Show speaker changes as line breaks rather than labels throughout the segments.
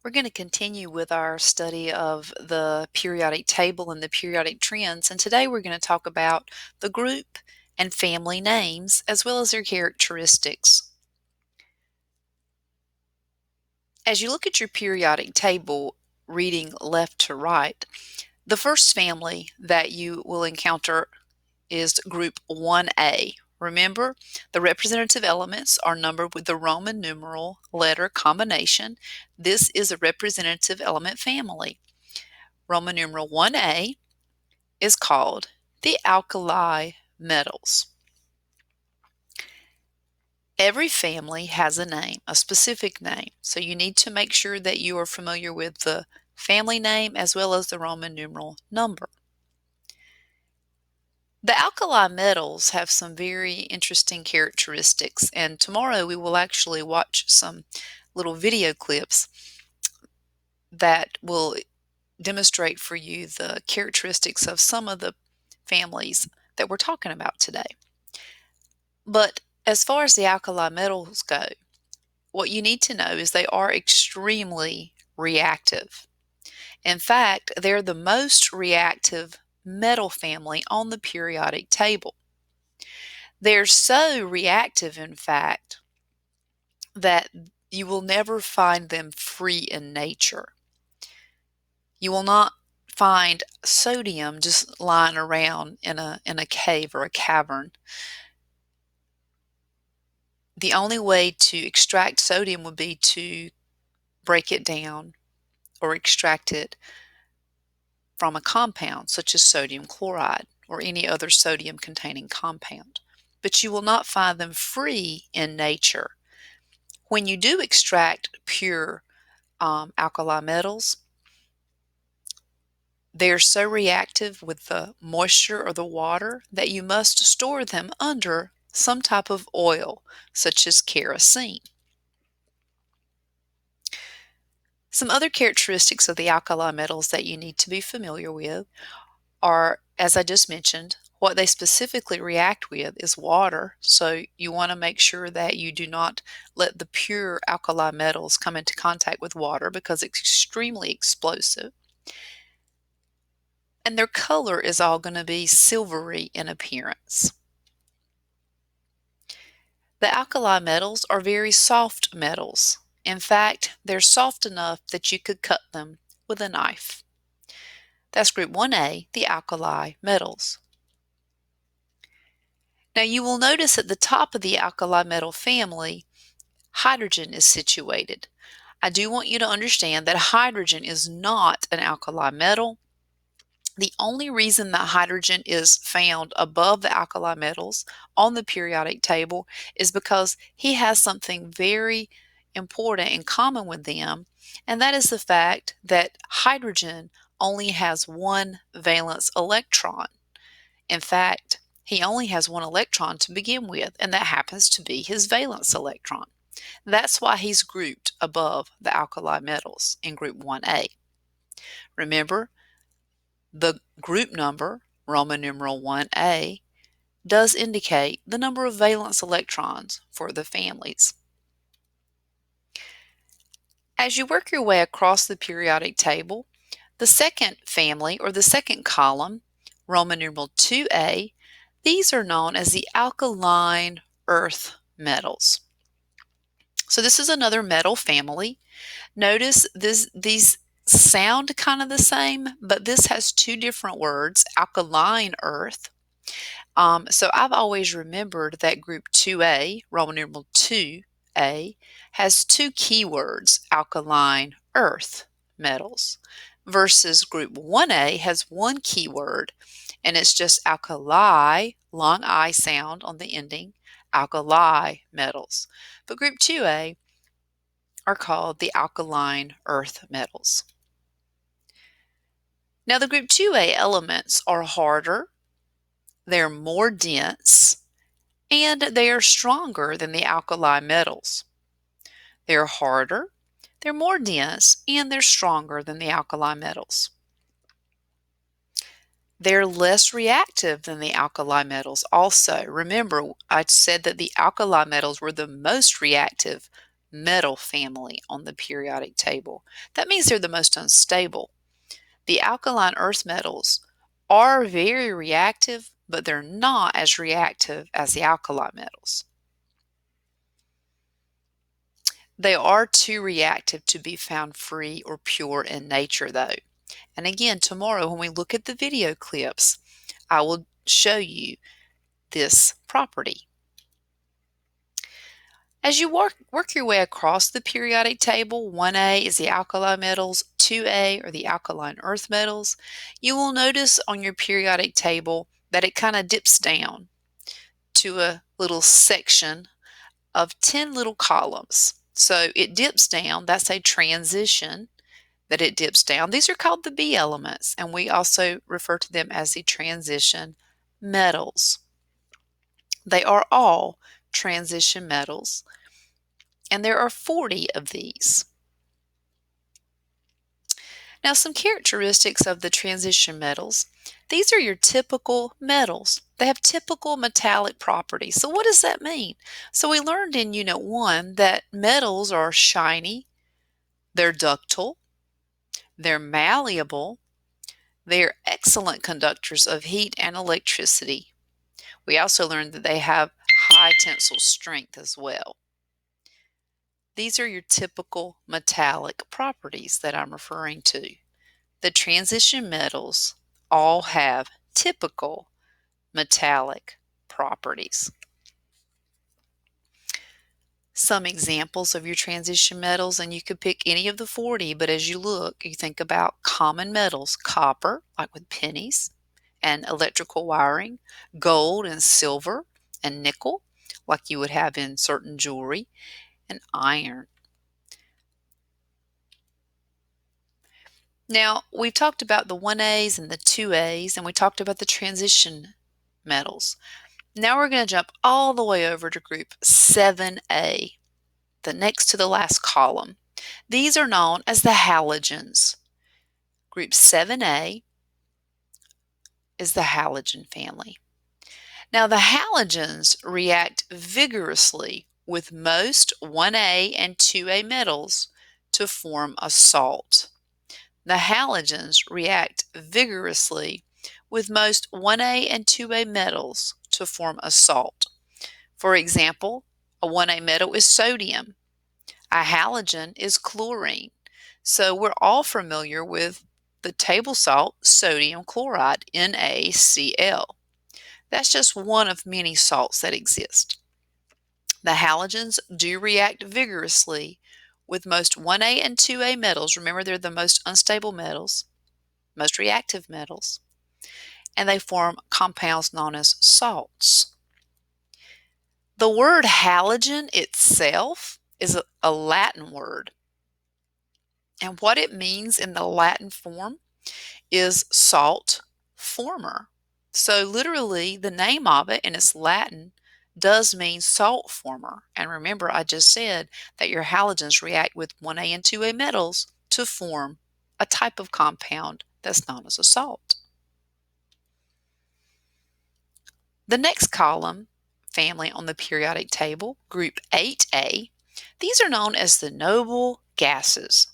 We're going to continue with our study of the periodic table and the periodic trends, and today we're going to talk about the group and family names as well as their characteristics. As you look at your periodic table, reading left to right, the first family that you will encounter is group 1A. Remember, the representative elements are numbered with the Roman numeral letter combination. This is a representative element family. Roman numeral 1A is called the alkali metals. Every family has a name, a specific name, so you need to make sure that you are familiar with the family name as well as the Roman numeral number. The alkali metals have some very interesting characteristics, and tomorrow we will actually watch some little video clips that will demonstrate for you the characteristics of some of the families that we're talking about today. But as far as the alkali metals go, what you need to know is they are extremely reactive. In fact, they're the most reactive metal family on the periodic table. They're so reactive, in fact, that you will never find them free in nature. You will not find sodium just lying around in a cave or a cavern. The only way to extract sodium would be to break it down or extract it from a compound such as sodium chloride or any other sodium-containing compound. But you will not find them free in nature. When you do extract pure alkali metals, they're so reactive with the moisture or the water that you must store them under some type of oil, such as kerosene. Some other characteristics of the alkali metals that you need to be familiar with are, as I just mentioned, what they specifically react with is water, so you want to make sure that you do not let the pure alkali metals come into contact with water because it's extremely explosive. And their color is all going to be silvery in appearance. The alkali metals are very soft metals. In fact, they're soft enough that you could cut them with a knife. That's group 1A, the alkali metals. Now you will notice at the top of the alkali metal family, hydrogen is situated. I do want you to understand that hydrogen is not an alkali metal. The only reason that hydrogen is found above the alkali metals on the periodic table is because he has something very important in common with them, and that is the fact that hydrogen only has one valence electron. In fact, he only has one electron to begin with, and that happens to be his valence electron. That's why he's grouped above the alkali metals in group 1A. Remember, the group number, Roman numeral 1A, does indicate the number of valence electrons for the families. As you work your way across the periodic table, the second family, or the second column, Roman numeral 2A, these are known as the alkaline earth metals. So this is another metal family. Notice these sound kind of the same, but this has two different words, alkaline earth. So I've always remembered that group 2A, Roman numeral 2A, has two keywords, alkaline earth metals, versus group 1A has one keyword, and it's just alkali, long I sound on the ending, alkali metals. But group 2A are called the alkaline earth metals. Now the group 2A elements are harder, they're more dense, and they are stronger than the alkali metals. They're harder, they're more dense, and they're stronger than the alkali metals. They're less reactive than the alkali metals also. Remember, I said that the alkali metals were the most reactive metal family on the periodic table. That means they're the most unstable. The alkaline earth metals are very reactive, but they're not as reactive as the alkali metals. They are too reactive to be found free or pure in nature, though. And again, tomorrow when we look at the video clips, I will show you this property. As you work your way across the periodic table, 1A is the alkali metals, 2A are the alkaline earth metals. You will notice on your periodic table that it kind of dips down to a little section of 10 little columns. So it dips down, that's a transition that it dips down. These are called the B elements, and we also refer to them as the transition metals. They are all transition metals, and there are 40 of these. Now, some characteristics of the transition metals. These are your typical metals. They have typical metallic properties. So what does that mean? So we learned in Unit 1 that metals are shiny, they're ductile, they're malleable, they're excellent conductors of heat and electricity. We also learned that they have high tensile strength as well. These are your typical metallic properties that I'm referring to. The transition metals all have typical metallic properties. Some examples of your transition metals, and you could pick any of the 40, but as you look, you think about common metals, copper, like with pennies, and electrical wiring, gold and silver, and nickel, like you would have in certain jewelry, and iron. Now, we've talked about the 1As and the 2As, and we talked about the transition metals. Now we're going to jump all the way over to group 7A, the next to the last column. These are known as the halogens. Group 7A is the halogen family. Now, the halogens react vigorously with most 1A and 2A metals to form a salt. The halogens react vigorously with most 1A and 2A metals to form a salt. For example, a 1A metal is sodium. A halogen is chlorine. So we're all familiar with the table salt sodium chloride, NaCl. That's just one of many salts that exist. The halogens do react vigorously with most 1A and 2A metals. Remember, they're the most unstable metals, most reactive metals, and they form compounds known as salts. The word halogen itself is a Latin word, and what it means in the Latin form is salt former. So literally, the name of it in its Latin does mean salt former. And remember, I just said that your halogens react with 1A and 2A metals to form a type of compound that's known as a salt. The next column, family on the periodic table, group 8A, these are known as the noble gases.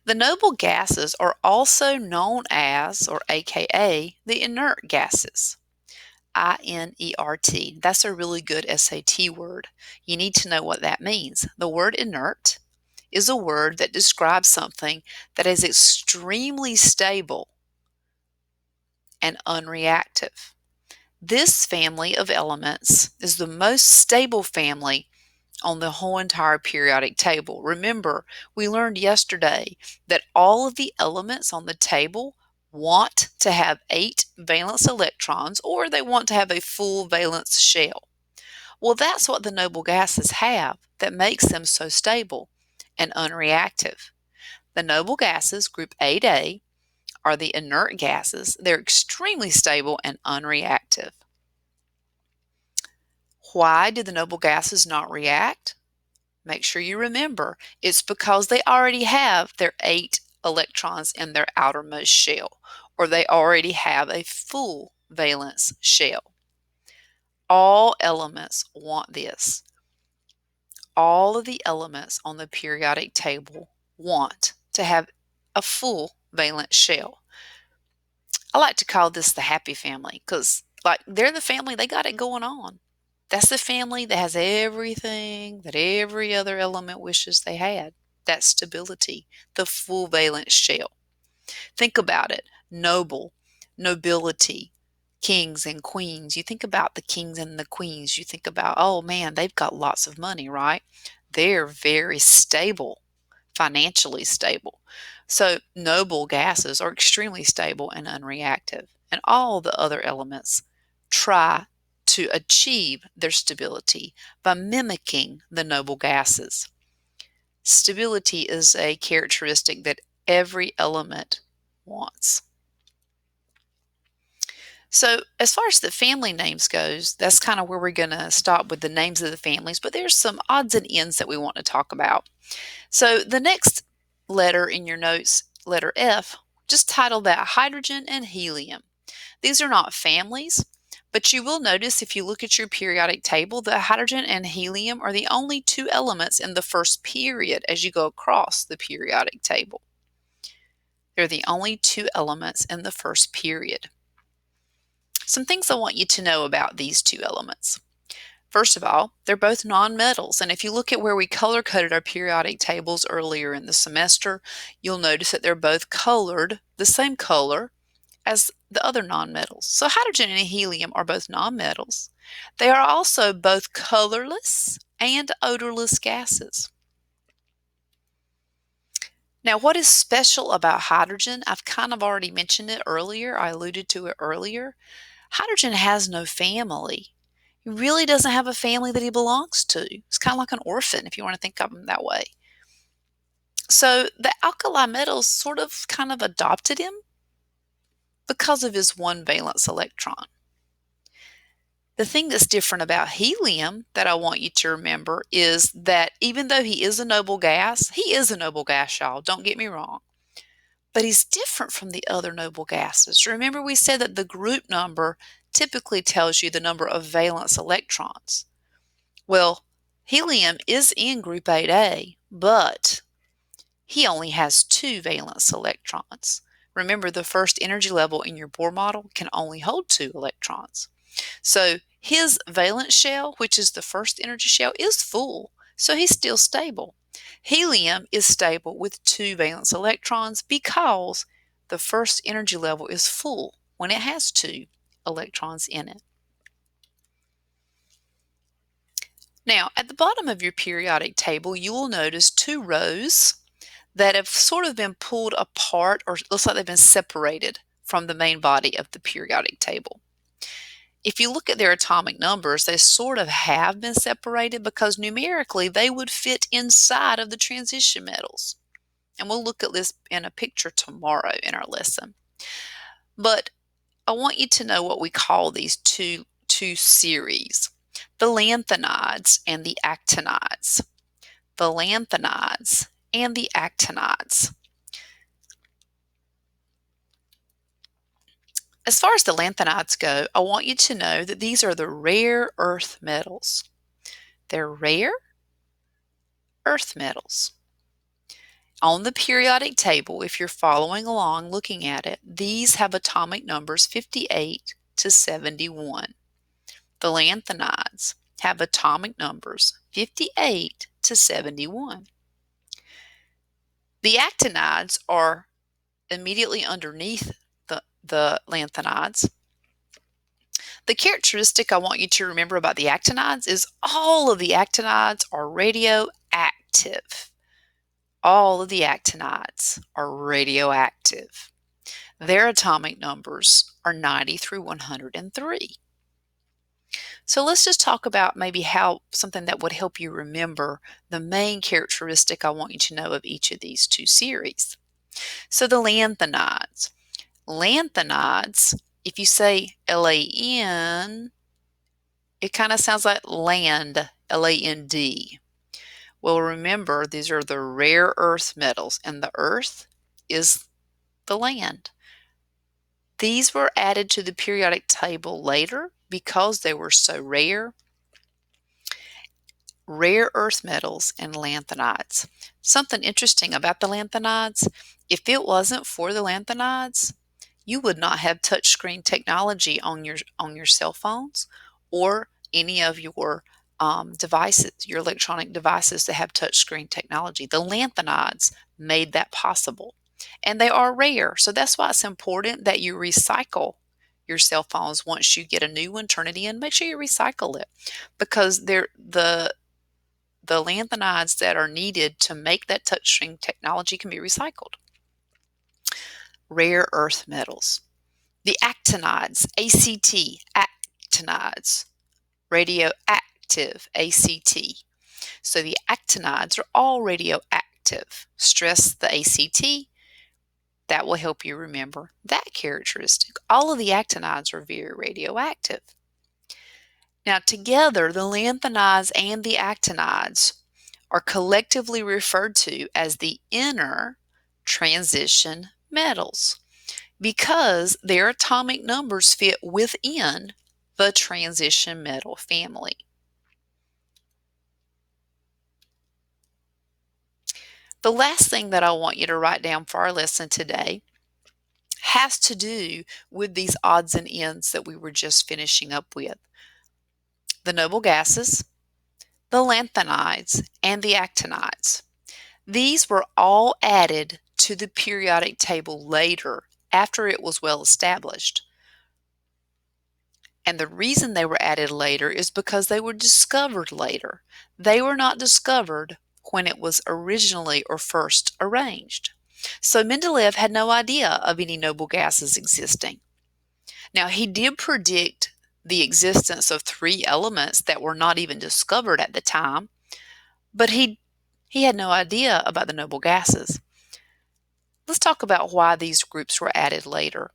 The noble gases are also known as, or AKA, the inert gases. I-N-E-R-T. That's a really good SAT word. You need to know what that means. The word inert is a word that describes something that is extremely stable and unreactive. This family of elements is the most stable family on the whole entire periodic table. Remember, we learned yesterday that all of the elements on the table want to have 8 valence electrons, or they want to have a full valence shell. Well, that's what the noble gases have that makes them so stable and unreactive. The noble gases, group 8A, are the inert gases. They're extremely stable and unreactive. Why do the noble gases not react? Make sure you remember, it's because they already have their 8 electrons in their outermost shell, or they already have a full valence shell. All elements want this. all of the elements on the periodic table want to have a full valence shell. I like to call this the happy family because, like, they're the family, they got it going on. That's the family that has everything that every other element wishes they had. That stability, the full valence shell. Think about it. Noble, nobility, kings and queens. You think about the kings and the queens. You think about, oh man, they've got lots of money, right? They're very stable, financially stable. So noble gases are extremely stable and unreactive. And all the other elements try to achieve their stability by mimicking the noble gases. Stability is a characteristic that every element wants. So as far as the family names goes, that's kind of where we're going to stop with the names of the families, but there's some odds and ends that we want to talk about. So the next letter in your notes, letter F, just title that hydrogen and helium. These are not families, but you will notice if you look at your periodic table that hydrogen and helium are the only two elements in the first period as you go across the periodic table. They're the only two elements in the first period. Some things I want you to know about these two elements. First of all, they're both nonmetals, and if you look at where we color-coded our periodic tables earlier in the semester, you'll notice that they're both colored the same color as the other nonmetals. So hydrogen and helium are both nonmetals. They are also both colorless and odorless gases. Now, what is special about hydrogen? I've kind of already mentioned it earlier. I alluded to it earlier. Hydrogen has no family. He really doesn't have a family that he belongs to. It's kind of like an orphan, if you want to think of him that way. So the alkali metals sort of kind of adopted him because of his one valence electron. The thing that's different about helium that I want you to remember is that even though he is a noble gas, y'all, don't get me wrong. But he's different from the other noble gases. Remember we said that the group number typically tells you the number of valence electrons. Well, helium is in group 8A, but he only has 2 valence electrons. Remember, the first energy level in your Bohr model can only hold 2 electrons. So his valence shell, which is the first energy shell, is full, so he's still stable. Helium is stable with 2 valence electrons because the first energy level is full when it has 2 electrons in it. Now, at the bottom of your periodic table, you will notice 2 rows that have sort of been pulled apart, or looks like they've been separated from the main body of the periodic table. If you look at their atomic numbers, they sort of have been separated because numerically they would fit inside of the transition metals. And we'll look at this in a picture tomorrow in our lesson. But I want you to know what we call these two series, the lanthanides and the actinides. The lanthanides and the actinides. As far as the lanthanides go, I want you to know that these are the rare earth metals. They're rare earth metals. On the periodic table, if you're following along looking at it, these have atomic numbers 58 to 71. The lanthanides have atomic numbers 58 to 71. The actinides are immediately underneath the lanthanides. The characteristic I want you to remember about the actinides is all of the actinides are radioactive. All of the actinides are radioactive. Their atomic numbers are 90 through 103. So let's just talk about maybe something that would help you remember the main characteristic I want you to know of each of these 2 series. So the lanthanides. Lanthanides, if you say L-A-N, it kind of sounds like land, L-A-N-D. Well, remember, these are the rare earth metals, and the earth is the land. These were added to the periodic table later because they were so rare. rare earth metals, and lanthanides. Something interesting about the lanthanides, if it wasn't for the lanthanides, you would not have touchscreen technology on your cell phones or any of your devices, your electronic devices that have touchscreen technology. The lanthanides made that possible, and they are rare. So that's why it's important that you recycle your cell phones. Once you get a new one, turn it in. Make sure you recycle it, because the lanthanides that are needed to make that touchscreen technology can be recycled. Rare earth metals. The actinides, actinides, radioactive, ACT. So the actinides are all radioactive. Stress the ACT. That will help you remember that characteristic. All of the actinides are very radioactive. Now, together, the lanthanides and the actinides are collectively referred to as the inner transition metals, because their atomic numbers fit within the transition metal family. The last thing that I want you to write down for our lesson today has to do with these odds and ends that we were just finishing up with. The noble gases, the lanthanides, and the actinides. These were all added to the periodic table later, after it was well established. And the reason they were added later is because they were discovered later. They were not discovered when it was originally or first arranged. So Mendeleev had no idea of any noble gases existing. Now, he did predict the existence of 3 elements that were not even discovered at the time, but he had no idea about the noble gases. Let's talk about why these groups were added later.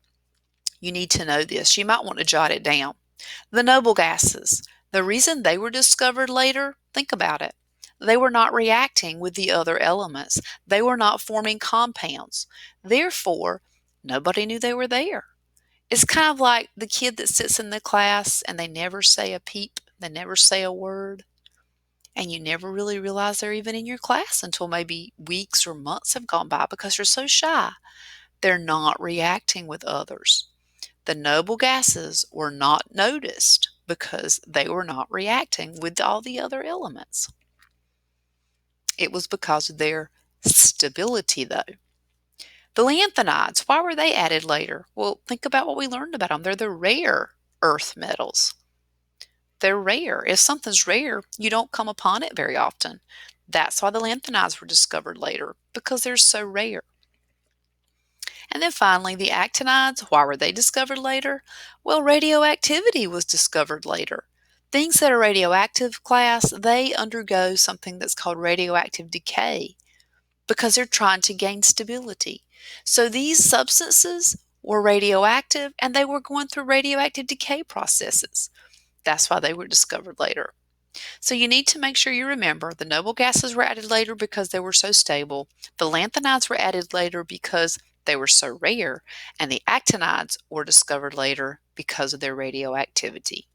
You need to know this. You might want to jot it down. The noble gases, the reason they were discovered later, think about it. They were not reacting with the other elements. They were not forming compounds. Therefore, nobody knew they were there. It's kind of like the kid that sits in the class and they never say a peep, they never say a word, and you never really realize they're even in your class until maybe weeks or months have gone by because you're so shy. They're not reacting with others. The noble gases were not noticed because they were not reacting with all the other elements. It was because of their stability, though. The lanthanides, why were they added later? Well, think about what we learned about them. They're the rare earth metals. They're rare. If something's rare, you don't come upon it very often. That's why the lanthanides were discovered later, because they're so rare. And then finally, the actinides, why were they discovered later? Well, radioactivity was discovered later. Things that are radioactive, class, they undergo something that's called radioactive decay because they're trying to gain stability. So these substances were radioactive and they were going through radioactive decay processes. That's why they were discovered later. So you need to make sure you remember the noble gases were added later because they were so stable. The lanthanides were added later because they were so rare, and the actinides were discovered later because of their radioactivity.